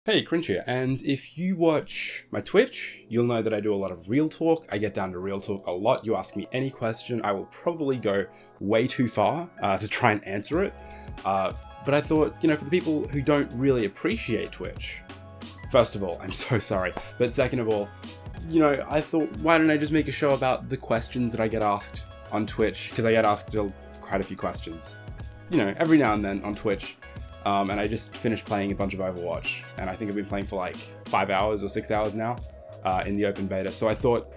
Hey, Cringe here, and if you watch my Twitch, you'll know that I do a lot of real talk. I get down to real talk a lot. You ask me any question, I will probably go way too far to try and answer it. But I thought, for the people who don't really appreciate Twitch, first of all, I'm so sorry. But second of all, I thought, why don't I just make a show about the questions that I get asked on Twitch? Because I get asked quite a few questions, every now and then on Twitch. And I just finished playing a bunch of Overwatch, and I think I've been playing for like 5 hours or 6 hours now in the open beta. So I thought,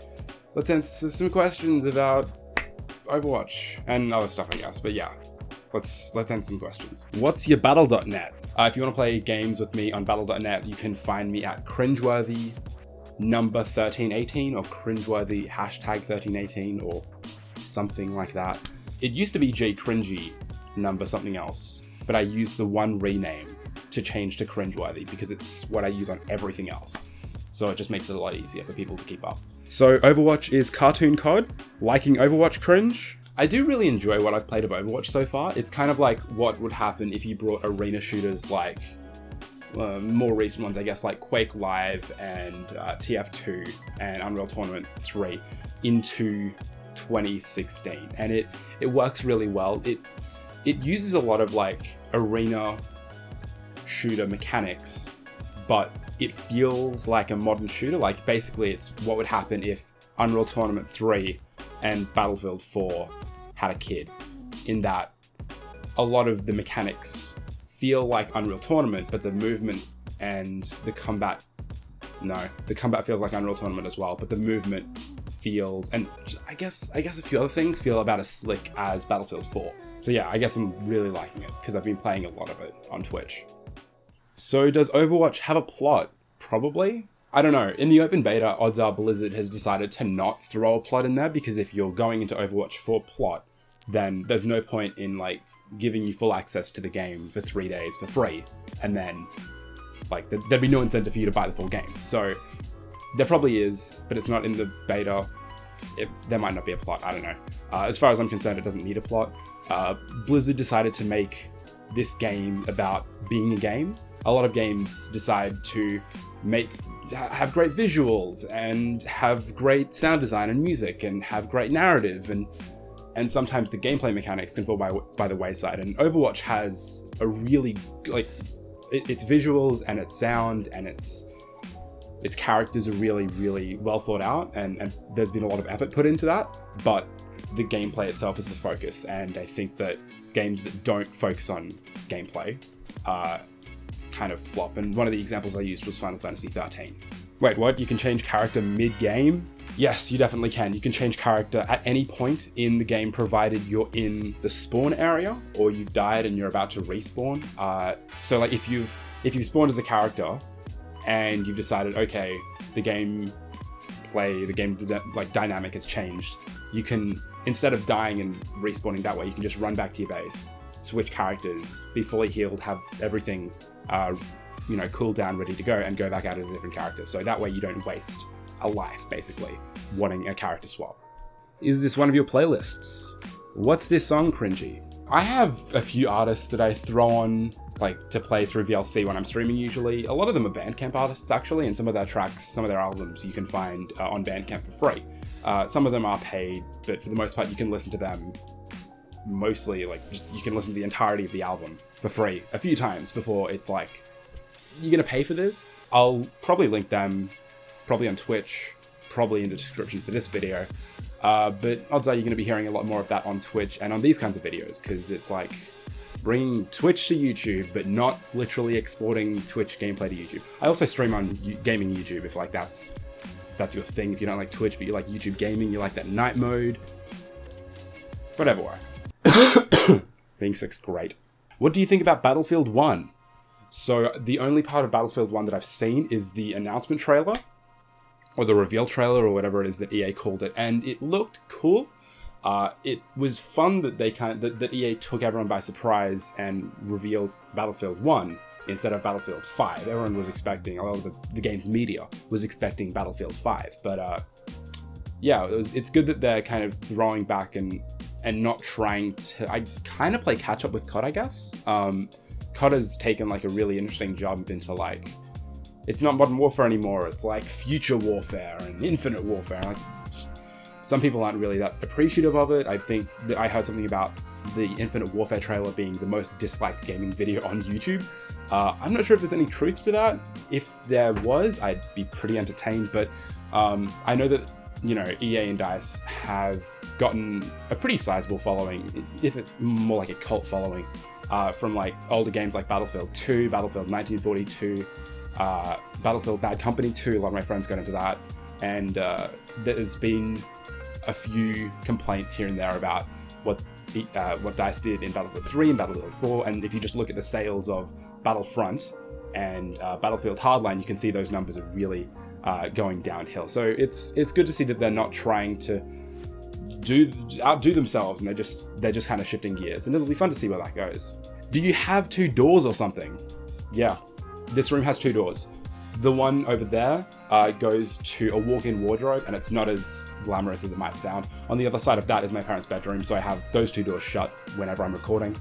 let's answer some questions about Overwatch and other stuff, I guess. But yeah, let's answer some questions. What's your battle.net? If you want to play games with me on battle.net, you can find me at cringeworthy number 1318 or cringeworthy #1318 or something like that. It used to be jcringy number something else, but I used the one rename to change to cringeworthy because it's what I use on everything else. So it just makes it a lot easier for people to keep up. So Overwatch is cartoon COD, liking Overwatch cringe. I do really enjoy what I've played of Overwatch so far. It's kind of like what would happen if you brought arena shooters like more recent ones, I guess, like Quake Live and TF2 and Unreal Tournament 3 into 2016. And it works really well. It uses a lot of like arena shooter mechanics, but it feels like a modern shooter. Like basically it's what would happen if Unreal Tournament 3 and Battlefield 4 had a kid, in that a lot of the mechanics feel like Unreal Tournament, but the movement and the combat feels like Unreal Tournament as well, but the movement feels, and I guess a few other things feel about as slick as Battlefield 4. So yeah, I guess I'm really liking it because I've been playing a lot of it on Twitch. So does Overwatch have a plot? Probably. I don't know. In the open beta, odds are Blizzard has decided to not throw a plot in there, because if you're going into Overwatch for plot, then there's no point in like giving you full access to the game for 3 days for free, and then like there'd be no incentive for you to buy the full game. So there probably is, but it's not in the beta. There might not be a plot, I don't know. As far as I'm concerned, it doesn't need a plot. Blizzard decided to make this game about being a game. A lot of games decide to have great visuals and have great sound design and music and have great narrative, and sometimes the gameplay mechanics can fall by the wayside. And Overwatch has a really, its visuals and its sound and its characters are really, really well thought out, and there's been a lot of effort put into that, but the gameplay itself is the focus, and I think that games that don't focus on gameplay kind of flop, and one of the examples I used was Final Fantasy 13. Wait, what? You can change character mid-game? Yes, you definitely can. You can change character at any point in the game, provided you're in the spawn area or you've died and you're about to respawn. So like if you've spawned as a character and you've decided, okay, the game dynamic has changed, you can, instead of dying and respawning that way, you can just run back to your base, switch characters, be fully healed, have everything cool down, ready to go, and go back out as a different character. So that way you don't waste a life, basically, wanting a character swap. Is this one of your playlists? What's this song, cringy? I have a few artists that I throw on to play through VLC when I'm streaming usually. A lot of them are Bandcamp artists actually, and some of their tracks, some of their albums you can find on Bandcamp for free. Some of them are paid, but for the most part you can listen to them mostly, you can listen to the entirety of the album for free a few times before it's like, you're gonna pay for this? I'll probably link them, probably on Twitch, probably in the description for this video. But odds are you're gonna be hearing a lot more of that on Twitch and on these kinds of videos, because it's like bringing Twitch to YouTube, but not literally exporting Twitch gameplay to YouTube. I also stream on gaming YouTube if that's your thing. If you don't like Twitch, but you like YouTube gaming, you like that night mode, whatever works. Being sick's great. What do you think about Battlefield 1? So the only part of Battlefield 1 that I've seen is the announcement trailer, or the reveal trailer, or whatever it is that EA called it, and it looked cool. It was fun that that EA took everyone by surprise and revealed Battlefield 1 instead of Battlefield 5. Everyone was expecting, a lot of the game's media was expecting Battlefield 5, but yeah, it's good that they're kind of throwing back and not trying to, I kind of play catch up with COD, I guess. COD has taken like a really interesting jump into like It's not Modern Warfare anymore. It's like Future Warfare and Infinite Warfare. Like, some people aren't really that appreciative of it. I think that I heard something about the Infinite Warfare trailer being the most disliked gaming video on YouTube. I'm not sure if there's any truth to that. If there was, I'd be pretty entertained, but I know that, you know, EA and DICE have gotten a pretty sizable following, if it's more like a cult following, from like older games like Battlefield 2, Battlefield 1942, Battlefield Bad Company 2, a lot of my friends got into that, and there's been a few complaints here and there about what DICE did in Battlefield 3 and Battlefield 4, and if you just look at the sales of Battlefront and Battlefield Hardline, you can see those numbers are really going downhill. So it's good to see that they're not trying to outdo themselves, and they're just kind of shifting gears, and it'll be fun to see where that goes. Do you have 2 doors or something? Yeah, this room has 2 doors. The one over there goes to a walk-in wardrobe, and it's not as glamorous as it might sound. On the other side of that is my parents' bedroom, so I have those 2 doors shut whenever I'm recording.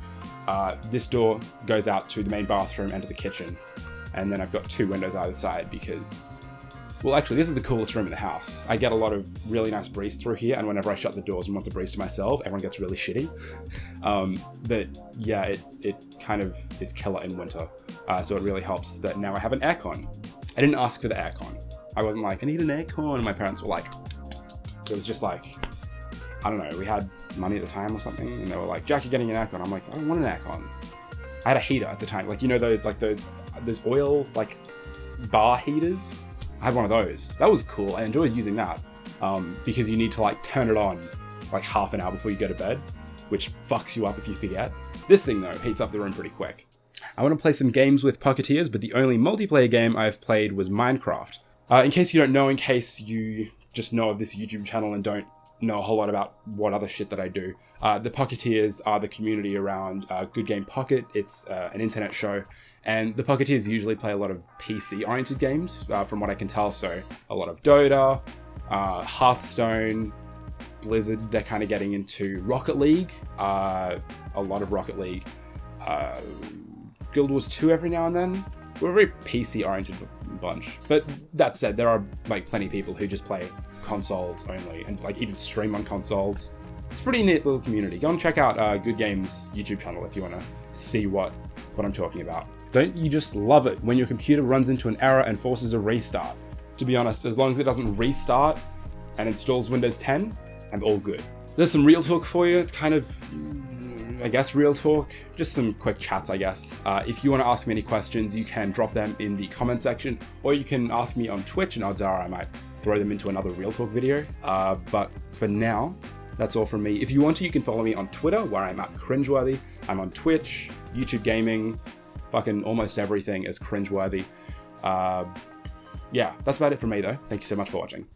This door goes out to the main bathroom and to the kitchen, and then I've got 2 windows either side because, well, actually, this is the coolest room in the house. I get a lot of really nice breeze through here, and whenever I shut the doors and want the breeze to myself, everyone gets really shitty. But yeah, it kind of is killer in winter, so it really helps that now I have an aircon. I didn't ask for the aircon. I wasn't like, I need an aircon, and my parents were like, it was just like, I don't know, we had money at the time or something, and they were like, Jack, you're getting an aircon. I'm like, I don't want an aircon. I had a heater at the time, like, you know, those oil, like, bar heaters? I had one of those. That was cool. I enjoyed using that, because you need to, like, turn it on, like, half an hour before you go to bed, which fucks you up if you forget. This thing, though, heats up the room pretty quick. I want to play some games with Pocketeers, but the only multiplayer game I've played was Minecraft. In case you don't know, in case you just know of this YouTube channel and don't know a whole lot about what other shit that I do, the Pocketeers are the community around Good Game Pocket. It's an internet show, and the Pocketeers usually play a lot of PC-oriented games, from what I can tell, so a lot of Dota, Hearthstone, Blizzard. They're kind of getting into Rocket League, a lot of Rocket League, Guild Wars 2 every now and then. We're a very PC-oriented bunch. But that said, there are like plenty of people who just play consoles only and like even stream on consoles. It's a pretty neat little community. Go and check out Good Game's YouTube channel if you want to see what I'm talking about. Don't you just love it when your computer runs into an error and forces a restart? To be honest, as long as it doesn't restart and installs Windows 10, I'm all good. There's some real talk for you. It's kind of, I guess, real talk. Just some quick chats, I guess. If you want to ask me any questions, you can drop them in the comment section, or you can ask me on Twitch, and odds are I might throw them into another real talk video. But for now, that's all from me. If you want to, you can follow me on Twitter, where I'm at cringeworthy. I'm on Twitch, YouTube Gaming, fucking almost everything is cringeworthy. Yeah, that's about it from me though. Thank you so much for watching.